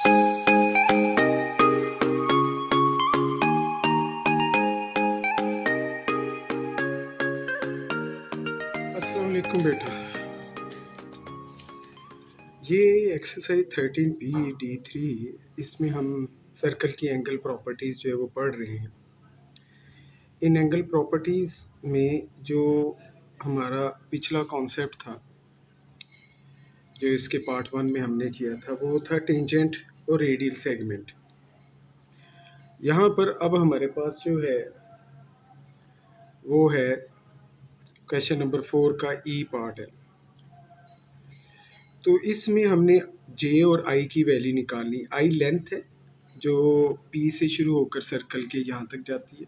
अस्सलाम वालेकुम बेटा। ये एक्सरसाइज 13B-D3, इसमें हम सर्कल की एंगल प्रॉपर्टीज़ जो है वो पढ़ रहे हैं। इन एंगल प्रॉपर्टीज़ में जो हमारा पिछला कॉन्सेप्ट था, जो इसके पार्ट 1 में हमने किया था, वो था टेंजेंट और रेडियल सेगमेंट। यहाँ पर अब हमारे पास जो है वो है क्वेश्चन नंबर 4 का ई पार्ट है। तो इसमें हमने जे और आई की वैल्यू निकालनी। आई लेंथ है जो पी से शुरू होकर सर्कल के यहाँ तक जाती है।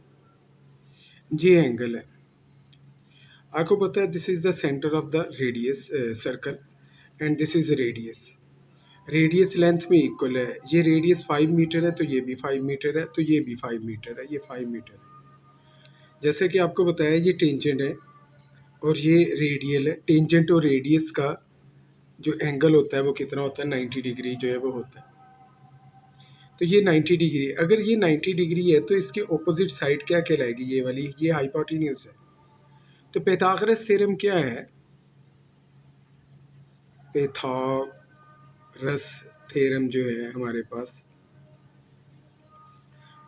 जे एंगल है। आपको पता है this is the centre of the radius circle and this is radius. Radius length में इक्वल है। ये रेडियस 5 मीटर है तो ये भी 5 मीटर है, तो ये भी 5 मीटर है, ये 5 मीटर है। जैसे कि आपको बताया ये टेंजेंट है और ये रेडियल है। टेंजेंट और रेडियस का जो एंगल होता है वो कितना होता है, 90 डिग्री जो है वो होता है। तो ये 90 डिग्री, अगर ये 90 डिग्री है तो इसके ऑपोजिट साइड क्या कहलाएगी, ये वाली, ये हाइपोटेन्यूज है। तो पाइथागोरस थ्योरम क्या है, पाइथागोरस थ्योरम जो है हमारे पास,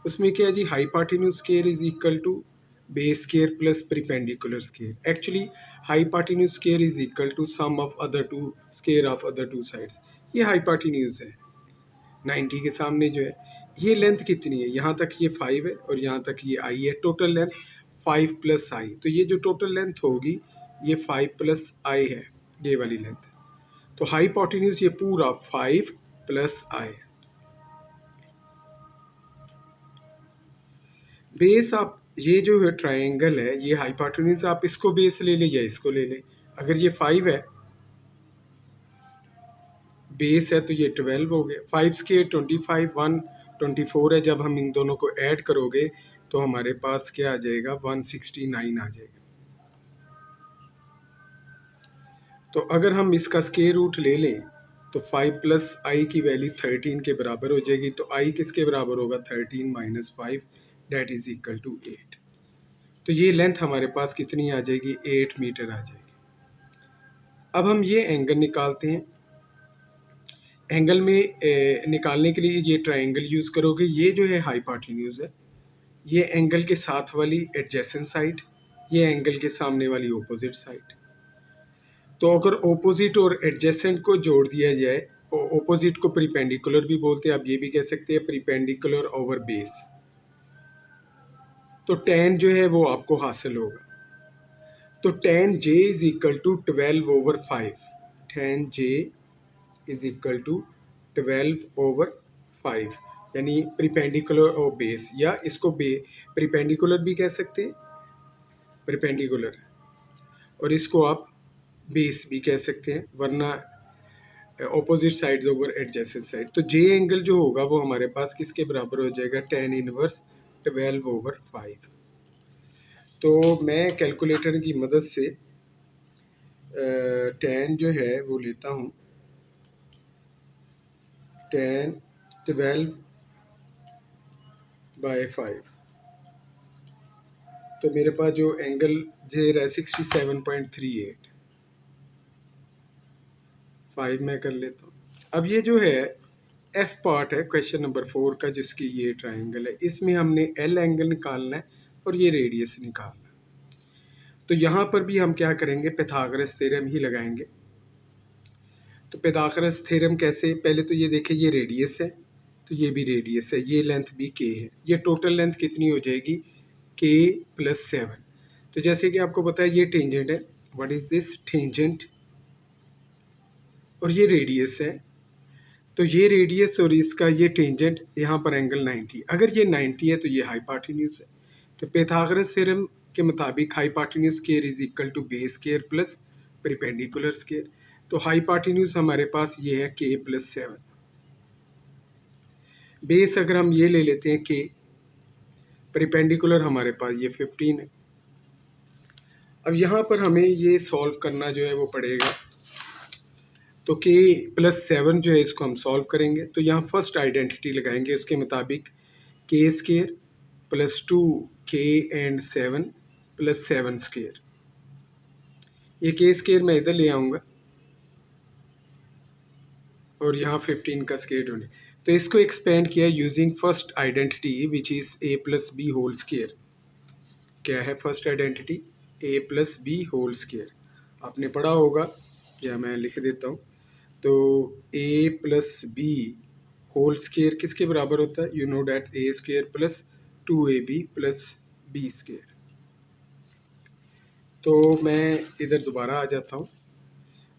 उसमें क्या है जी, hypotenuse square is equal to base square plus perpendicular square. Actually hypotenuse square is equal to sum of other two square of other two sides. ये हाइपोटेन्यूज है 90 के सामने जो है। ये लेंथ कितनी है, यहाँ तक ये 5 है और यहाँ तक ये आई है। टोटल लेंथ 5 प्लस आई। तो ये जो टोटल लेंथ होगी ये 5 प्लस आई है, ये वाली लेंथ। तो हाइपोटेन्यूज ये पूरा 5 प्लस आई। बेस आप ये जो है ट्रायंगल है, ये हाइपोटेन्यूज आप इसको बेस ले ले या इसको ले ले। अगर ये 5 है बेस है तो ये 12 हो गया। 5 स्क्वायर 25, 1 24 है। जब हम इन दोनों को ऐड करोगे तो हमारे पास क्या आ जाएगा, 169 आ जाएगा। तो अगर हम इसका स्क्वायर रूट ले लें तो 5 प्लस आई की वैल्यू 13 के बराबर हो जाएगी। तो आई किसके बराबर होगा, 13 minus 5 that is equal to 8। तो ये लेंथ हमारे पास कितनी आ जाएगी, 8 मीटर आ जाएगी। अब हम ये एंगल निकालते हैं। एंगल में निकालने के लिए ये ट्रायंगल यूज़ करोगे। ये जो है हाइपोटेन्यूज है, ये एंगल के साथ वाली एडजेसेंट साइड, ये एंगल के सामने वाली ऑपोजिट साइड। तो अगर ऑपोजिट और एडजेसेंट को जोड़ दिया जाए, ऑपोजिट को प्रीपेंडिकुलर भी बोलते हैं, आप ये भी कह सकते हैं प्रीपेंडिकुलर ओवर बेस, तो tan जो है वो आपको हासिल होगा। तो tan j is equal to 12 over 5। tan j is equal to 12 over 5, यानी प्रीपेंडिकुलर और बेस, या इसको प्रीपेंडिकुलर भी कह सकते हैं, प्रीपेंडिकुलर, और इसको आप बेस भी कह सकते हैं, वरना opposite sides over adjacent side. तो जे एंगल जो होगा वो हमारे पास किसके बराबर हो जाएगा, tan इनवर्स 12 ओवर 5। तो मैं कैलकुलेटर की मदद से tan जो है वो लेता हूँ, tan 12 बाय 5। तो मेरे पास जो एंगल जे रहा है 67.38, 5 मैं कर लेता हूँ। अब ये जो है एफ पार्ट है क्वेश्चन नंबर 4 का, जिसकी ये ट्रायंगल है, इसमें हमने एल एंगल निकालना है और ये रेडियस निकालना है। तो यहाँ पर भी हम क्या करेंगे, पाइथागोरस थ्योरम ही लगाएंगे। तो पाइथागोरस थ्योरम कैसे, पहले तो ये देखें, ये रेडियस है तो ये भी रेडियस है, ये लेंथ भी के है। ये टोटल लेंथ कितनी हो जाएगी, के प्लस 7। तो जैसे कि आपको पता है ये टेंजेंट है, व्हाट इज दिस, टेंजेंट, और ये रेडियस है। तो ये रेडियस और इसका ये टेंजेंट, यहाँ पर एंगल 90। अगर ये 90 है तो ये हाइपोटेन्यूज है। तो पाइथागोरस थ्योरम के मुताबिक hypotenuse square is equal to base square plus perpendicular square. तो हाइपोटेन्यूज हमारे पास ये है के प्लस 7। बेस अगर हम ये ले लेते हैं के, परपेंडिकुलर हमारे पास ये 15 है। अब यहाँ पर हमें ये सॉल्व करना जो है वो पड़ेगा। तो के प्लस 7 जो है इसको हम सॉल्व करेंगे। तो यहाँ फर्स्ट आइडेंटिटी लगाएंगे, उसके मुताबिक के स्केयर प्लस 2 के एंड 7 प्लस 7 स्केयर। ये के स्केयर मैं इधर ले आऊँगा और यहाँ 15 का स्केयर होने। तो इसको एक्सपेंड किया using first identity which is a plus b whole square. क्या है first identity? A plus b whole square. आपने पढ़ा होगा, या मैं लिख देता हूँ। तो a plus b whole square किसके बराबर होता है? You know that a square plus 2ab plus b square. तो मैं इधर दोबारा आ जाता हूँ।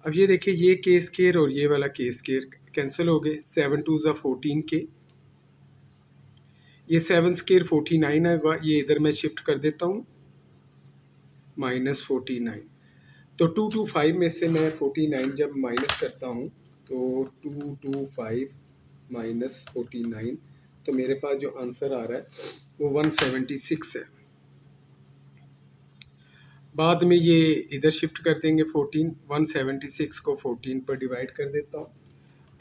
अब ये देखिए, ये के स्केयर और ये वाला के स्केयर कैंसिल हो गए। 7 2 ज़ा 14 के, ये 7 स्केयर 49 है, ये इधर मैं शिफ्ट कर देता हूँ -49। तो 225 में से मैं 49 जब माइनस करता हूँ तो 225 माइनस 49, तो मेरे पास जो आंसर आ रहा है वो 176 है। बाद में ये इधर शिफ्ट कर देंगे 14, 176 को 14 पर डिवाइड कर देता हूँ।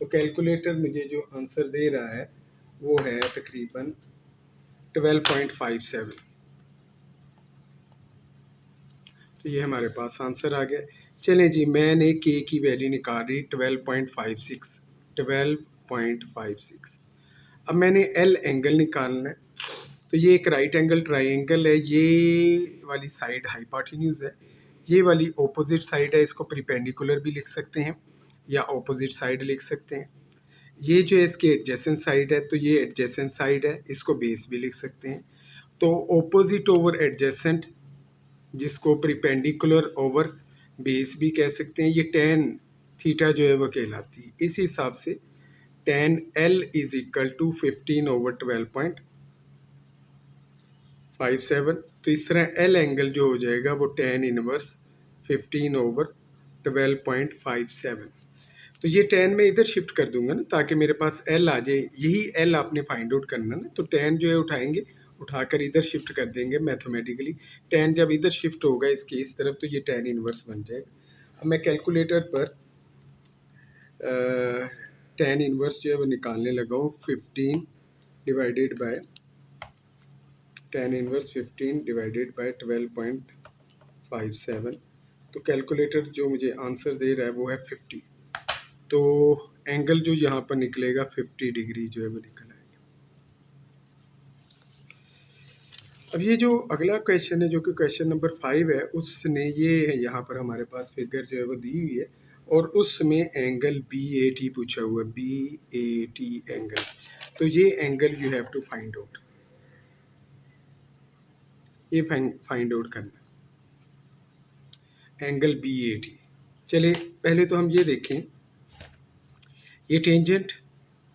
तो कैलकुलेटर मुझे जो आंसर दे रहा है वो है तकरीबन 12.57। तो ये हमारे पास आंसर आ गया। चलें जी, मैंने के की वैल्यू निकाली 12.56। 12.56। अब मैंने एल एंगल निकालना है। तो ये एक राइट एंगल ट्राइंगल है, ये वाली साइड हाइपोटेन्यूज है, ये वाली ऑपोजिट साइड है। इसको प्रीपेंडिकुलर भी लिख सकते हैं या ऑपोजिट साइड लिख सकते हैं। ये जो है इसकी एडजेसेंट साइड है, तो ये एडजेसेंट साइड है, इसको बेस भी लिख सकते हैं। तो ऑपोजिट ओवर एडजेसेंट, जिसको प्रीपेंडिकुलर ओवर बेस भी कह सकते हैं, ये tan थीटा जो है वो कहलाती है। इस हिसाब से tan L is equal to 15 over 12.57। तो इस तरह L एंगल जो हो जाएगा वो tan इनवर्स 15 ओवर 12.57। तो ये tan मैं इधर शिफ्ट कर दूंगा ना, ताकि मेरे पास L आ जाए। यही L आपने फाइंड आउट करना ना। तो tan जो है उठाएंगे, उठाकर इधर शिफ्ट कर देंगे मैथमेटिकली। tan जब इधर शिफ्ट होगा इसके इस तरफ, तो ये tan इनवर्स बन जाएगा। अब मैं कैलकुलेटर पर tan इनवर्स जो है वो निकालने लगा हूँ। 15 divided by tan inverse 15 divided by 12.57। तो कैलकुलेटर जो मुझे आंसर दे रहा है वो है 50। तो एंगल जो यहाँ पर निकलेगा 50 डिग्री जो है वो निकल आएगा। अब ये जो अगला क्वेश्चन है, जो कि क्वेश्चन नंबर 5 है, उसने ये है, यहाँ पर हमारे पास फिगर जो है वो दी हुई है और उसमें एंगल BAT पूछा हुआ है। BAT एंगल, तो ये angle you have to find out, ये फाइंड आउट करना एंगल BAT। चलिए पहले तो हम ये देखें, ये टेंजेंट,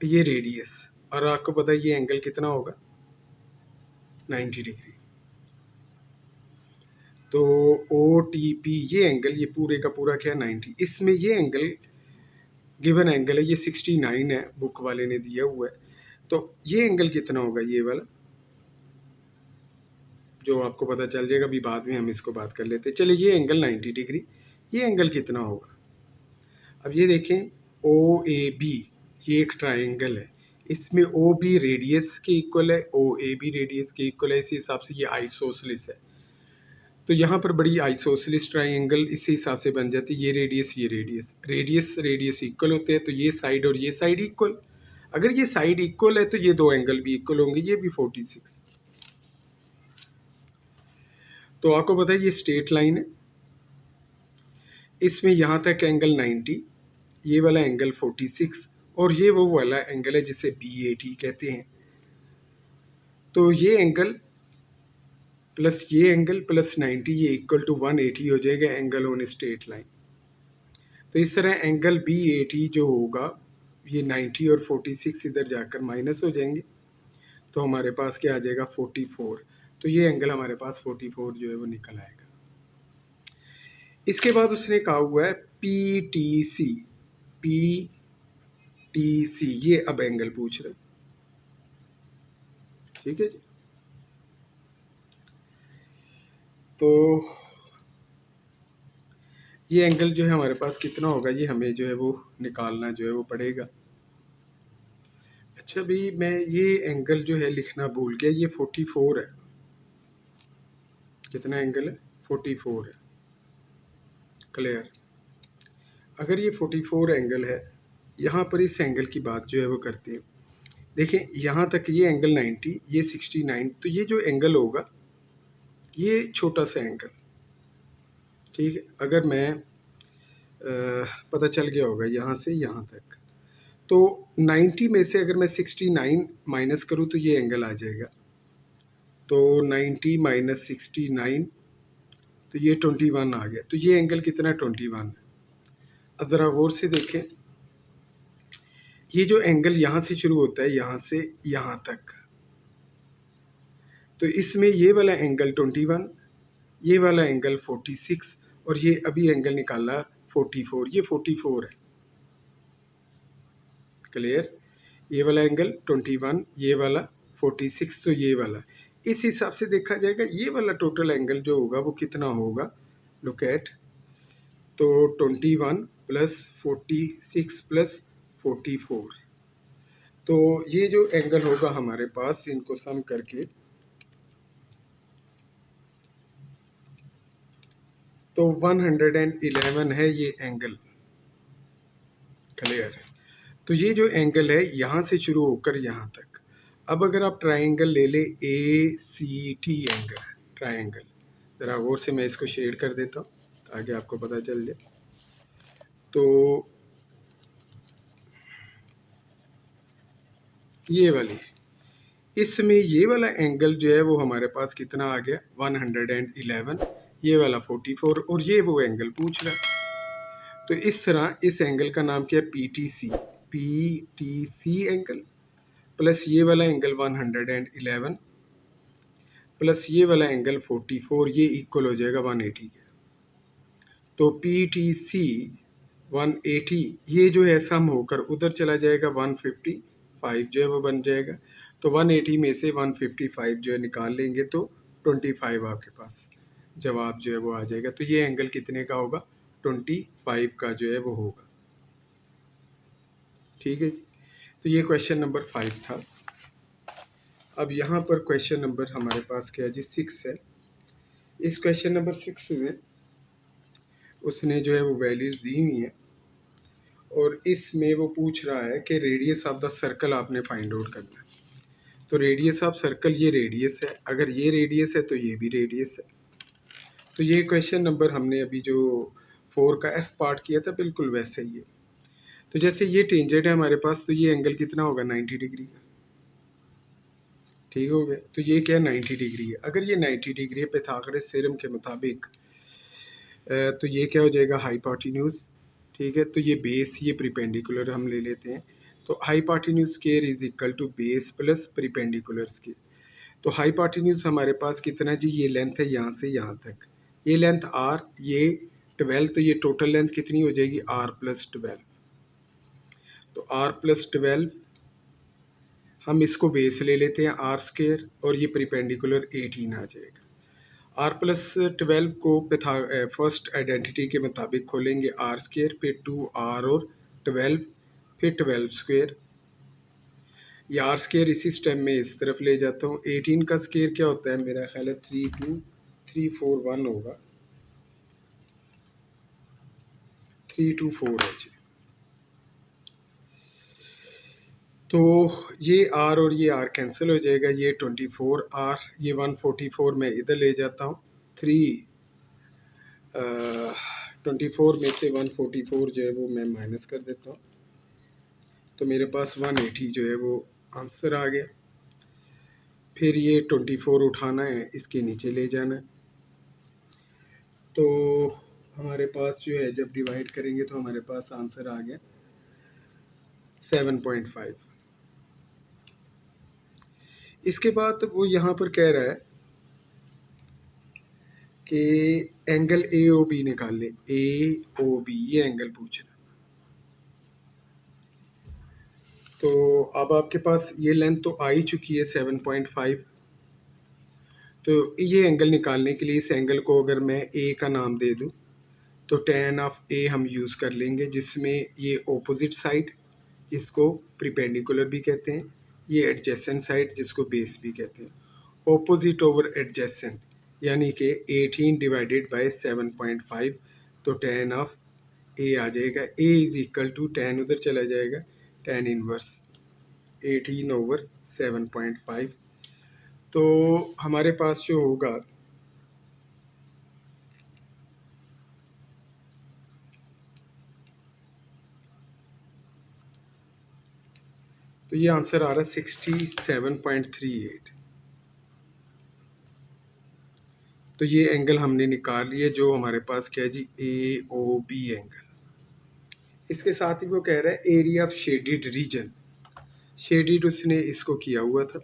ये रेडियस, और आपको पता है ये एंगल कितना होगा? 90 डिग्री। तो OTP ये एंगल, ये पूरे का पूरा क्या 90। इसमें ये एंगल गिवन एंगल है, ये 69 है, बुक वाले ने दिया हुआ है। तो ये एंगल कितना होगा? ये वाला जो आपको पता चल जाएगा, अभी बाद में हम इसको बात कर लेते हैं। चलिए ये एंगल 90 डिग्री, ये एंगल कितना होगा? अब ये देखें, OAB ये एक ट्राइंगल है, इसमें OB रेडियस के इक्वल है, OAB रेडियस के इक्वल है। इसी हिसाब से ये आइसोसेलिस है। तो यहाँ पर बड़ी आइसोसेलिस ट्राइंगल इसी हिसाब से बन जाती है। ये रेडियस, ये रेडियस, रेडियस रेडियस इक्वल होते हैं, तो ये साइड और ये साइड इक्वल। अगर ये साइड इक्वल है तो ये दो एंगल भी इक्वल होंगे, ये भी 46। तो आपको पता है ये स्ट्रेट लाइन है, इसमें यहाँ तक एंगल 90, ये वाला एंगल 46, और ये वो वाला एंगल है जिसे BAT कहते हैं। तो ये एंगल प्लस ये एंगल प्लस 90, ये इक्वल टू 180 हो जाएगा एंगल ऑन स्ट्रेट लाइन। तो इस तरह एंगल BAT जो होगा, ये 90 और 46 इधर जाकर माइनस हो जाएंगे, तो हमारे पास क्या आ जाएगा? 44। तो ये एंगल हमारे पास 44 जो है वो निकल आएगा। इसके बाद उसने कहा हुआ है PTC, PTC ये अब एंगल पूछ रहे, ठीक है जी। तो ये एंगल जो है हमारे पास कितना होगा, ये हमें जो है वो निकालना जो है वो पड़ेगा। अच्छा भाई, मैं ये एंगल जो है लिखना भूल गया, ये 44 है। कितना एंगल है? 44 है। क्लियर? अगर ये 44 एंगल है, यहाँ पर इस एंगल की बात जो है वो करते हैं। देखें, यहाँ तक ये एंगल 90, ये 69, तो ये जो एंगल होगा ये छोटा सा एंगल, ठीक है। अगर मैं पता चल गया होगा यहाँ से यहाँ तक, तो 90 में से अगर मैं 69 माइनस करूँ तो ये एंगल आ जाएगा। तो 90 माइनस 69, तो ये 21 आ गया। तो ये एंगल कितना है? 21 है। अब ज़रा गौर से देखें, ये जो एंगल यहाँ से शुरू होता है, यहाँ से यहाँ तक, तो इसमें ये वाला एंगल 21, ये वाला एंगल 46, और ये अभी एंगल निकाला 44, ये 44 है। क्लियर? ये वाला एंगल 21, ये वाला 46, तो ये वाला, इस हिसाब से देखा जाएगा ये वाला टोटल एंगल जो होगा वो कितना होगा। लुक एट, तो 21 प्लस 46 प्लस 44, तो ये जो एंगल होगा हमारे पास, इनको सम करके तो 111 है ये एंगल। क्लियर? तो ये जो एंगल है यहाँ से शुरू होकर यहाँ तक। अब अगर आप ट्रायंगल ले ले, ACT एंगल, ट्रायंगल, ज़रा गौर से मैं इसको शेड कर देता हूँ ताकि आपको पता चल जाए। तो ये वाली, इसमें ये वाला एंगल जो है वो हमारे पास कितना आ गया? 111, ये वाला 44, और ये वो एंगल पूछ रहा है। तो इस तरह इस एंगल का नाम क्या है? PTC एंगल, प्लस ये वाला एंगल 111 प्लस ये वाला एंगल 44, ये इक्वल हो जाएगा 180 के। तो PTC 180, ये जो है सम होकर उधर चला जाएगा, 155 जो है वो बन जाएगा। तो 180 में से 155 जो है निकाल लेंगे तो 25 आपके पास जवाब जो है वो आ जाएगा। तो ये एंगल कितने का होगा? 25 का जो है वो होगा। ठीक है जी। तो ये क्वेश्चन नंबर 5 था। अब यहाँ पर क्वेश्चन नंबर हमारे पास क्या है जी? 6 है। इस क्वेश्चन नंबर 6 में उसने जो है वो वैल्यूज़ दी हुई हैं, और इसमें वो पूछ रहा है कि रेडियस ऑफ द सर्कल आपने फाइंड आउट करना है। तो रेडियस ऑफ सर्कल, ये रेडियस है, अगर ये रेडियस है तो ये भी रेडियस है। तो ये क्वेश्चन नंबर हमने अभी जो 4 का F पार्ट किया था, बिल्कुल वैसे ही है। तो जैसे ये टेंजेंट है हमारे पास, तो ये एंगल कितना होगा? 90 डिग्री का। ठीक हो गया? तो ये क्या 90 डिग्री है। अगर ये 90 डिग्री है पाइथागोरस थ्योरम के मुताबिक, तो ये क्या हो जाएगा? हाइपोटेन्यूज। ठीक है? तो ये बेस, ये प्रीपेंडिकुलर हम ले लेते हैं। तो hypotenuse square is equal to base plus perpendicular square. तो हाइपोटेन्यूज हमारे पास कितना जी? ये लेंथ है यहाँ से यहाँ तक, ये लेंथ r, ये 12, तो ये टोटल लेंथ कितनी हो जाएगी? r plus 12। तो r प्लस 12, हम इसको बेस ले लेते हैं r स्क्वायर, और ये प्रीपेंडिकुलर 18 आ जाएगा। r प्लस 12 को फर्स्ट आइडेंटिटी के मुताबिक खोलेंगे, r स्क्वायर, फिर 2r और 12, फिर 12 स्क्वायर। ये r स्क्वायर इसी स्टेप में इस तरफ ले जाता हूँ। 18 का स्क्वायर क्या होता है? मेरा ख्याल है 32341 होगा, 324 है जी। तो ये r और ये r कैंसिल हो जाएगा, ये 24r, ये 144 मैं इधर ले जाता हूँ। 24 में से 144 जो है वो मैं माइनस कर देता हूँ, तो मेरे पास 180 जो है वो आंसर आ गया। फिर ये 24 उठाना है, इसके नीचे ले जाना है। तो हमारे पास जो है जब डिवाइड करेंगे तो हमारे पास आंसर आ गया 7.5। इसके बाद वो यहाँ पर कह रहा है कि एंगल AOB निकाल ले। AOB ये एंगल पूछ रहा है। तो अब आपके पास ये लेंथ तो आ ही चुकी है 7.5। तो ये एंगल निकालने के लिए इस एंगल को अगर मैं A का नाम दे दूं तो tan ऑफ ए हम यूज़ कर लेंगे, जिसमें ये ऑपोजिट साइड जिसको प्रिपेंडिकुलर भी कहते हैं, ये एडजेसेंट साइड जिसको बेस भी कहते हैं। ऑपोजिट ओवर एडजेसेंट यानी कि 18 डिवाइडेड बाय 7.5, तो tan ऑफ ए आ जाएगा, ए इज इक्वल टू tan उधर चला जाएगा, tan इनवर्स 18 ओवर 7.5। तो हमारे पास जो होगा तो ये आंसर आ रहा है 67.38। तो ये एंगल हमने निकाल लिया जो हमारे पास क्या है जी, ए ओ बी एंगल। इसके साथ ही वो कह रहा है area of shaded reason, shaded उसने इसको किया हुआ था।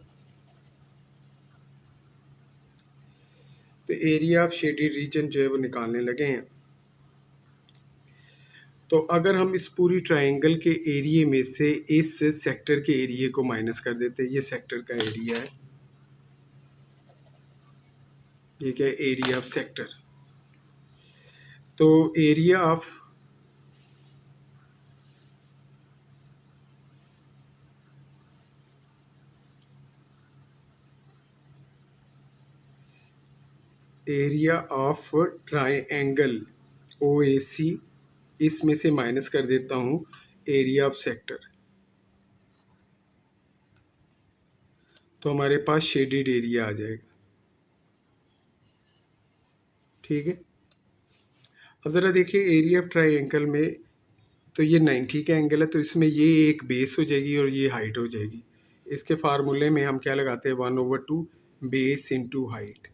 तो एरिया ऑफ शेडिड रीजन जो है वो निकालने लगे हैं। तो अगर हम इस पूरी ट्रायंगल के एरिया में से इस सेक्टर के एरिया को माइनस कर देते हैं, ये सेक्टर का एरिया है, ये क्या है, एरिया ऑफ सेक्टर। तो एरिया ऑफ ट्रायंगल OAC, इसमें से माइनस कर देता हूँ एरिया ऑफ सेक्टर, तो हमारे पास शेडेड एरिया आ जाएगा। ठीक है, अब ज़रा देखिए एरिया ऑफ ट्रायंगल में, तो ये 90 का एंगल है, तो इसमें ये एक बेस हो जाएगी और ये हाइट हो जाएगी। इसके फार्मूले में हम क्या लगाते हैं, 1/2 बेस इंटू हाइट।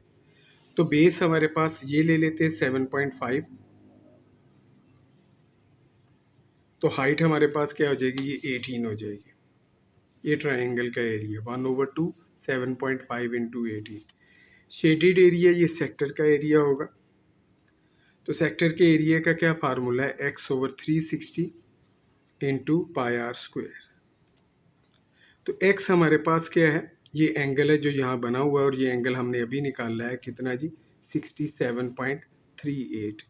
तो बेस हमारे पास ये ले लेते हैं 7.5, तो हाइट हमारे पास क्या हो जाएगी, ये 18 हो जाएगी। ये ट्रायंगल का एरिया 1/2 7.5 इंटू 18। शेडेड एरिया ये सेक्टर का एरिया होगा। तो सेक्टर के एरिया का क्या फार्मूला है, x/360 into pi r square. तो x हमारे पास क्या है, ये एंगल है जो यहाँ बना हुआ है, और ये एंगल हमने अभी निकाला है कितना जी, 67.38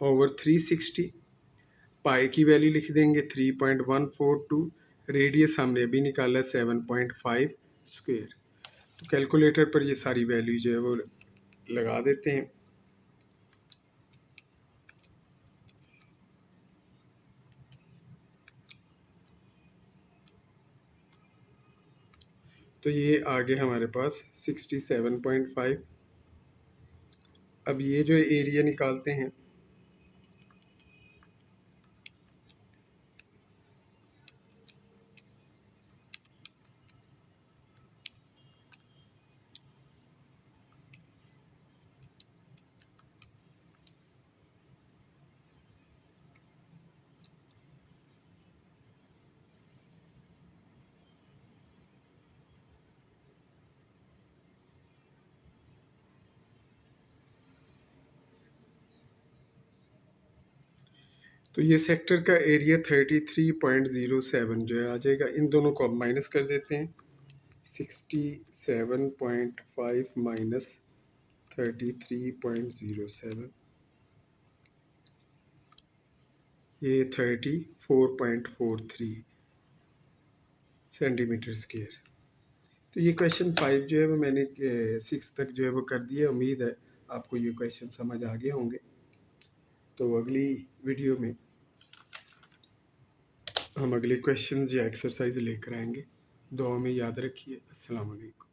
ओवर 360। पाई की वैल्यू लिख देंगे 3.142, रेडियस हमने अभी निकाला है 7.5 स्क्वायर। तो कैलकुलेटर पर ये सारी वैल्यू जो है वो लगा देते हैं। तो ये आगे हमारे पास 67.5। अब ये जो एरिया निकालते हैं, तो ये सेक्टर का एरिया 33.07 जो है आ जाएगा। इन दोनों को अब माइनस कर देते हैं, 67.5 माइनस 33.07, ये 34.43 सेंटीमीटर स्क्वायर। तो ये क्वेश्चन 5 जो है वो मैंने 6 तक जो है वो कर दिया। उम्मीद है आपको ये क्वेश्चन समझ आ गए होंगे। तो अगली वीडियो में हम अगले क्वेश्चंस या एक्सरसाइज लेकर आएंगे। दुआ में याद रखिए। अस्सलाम वालेकुम।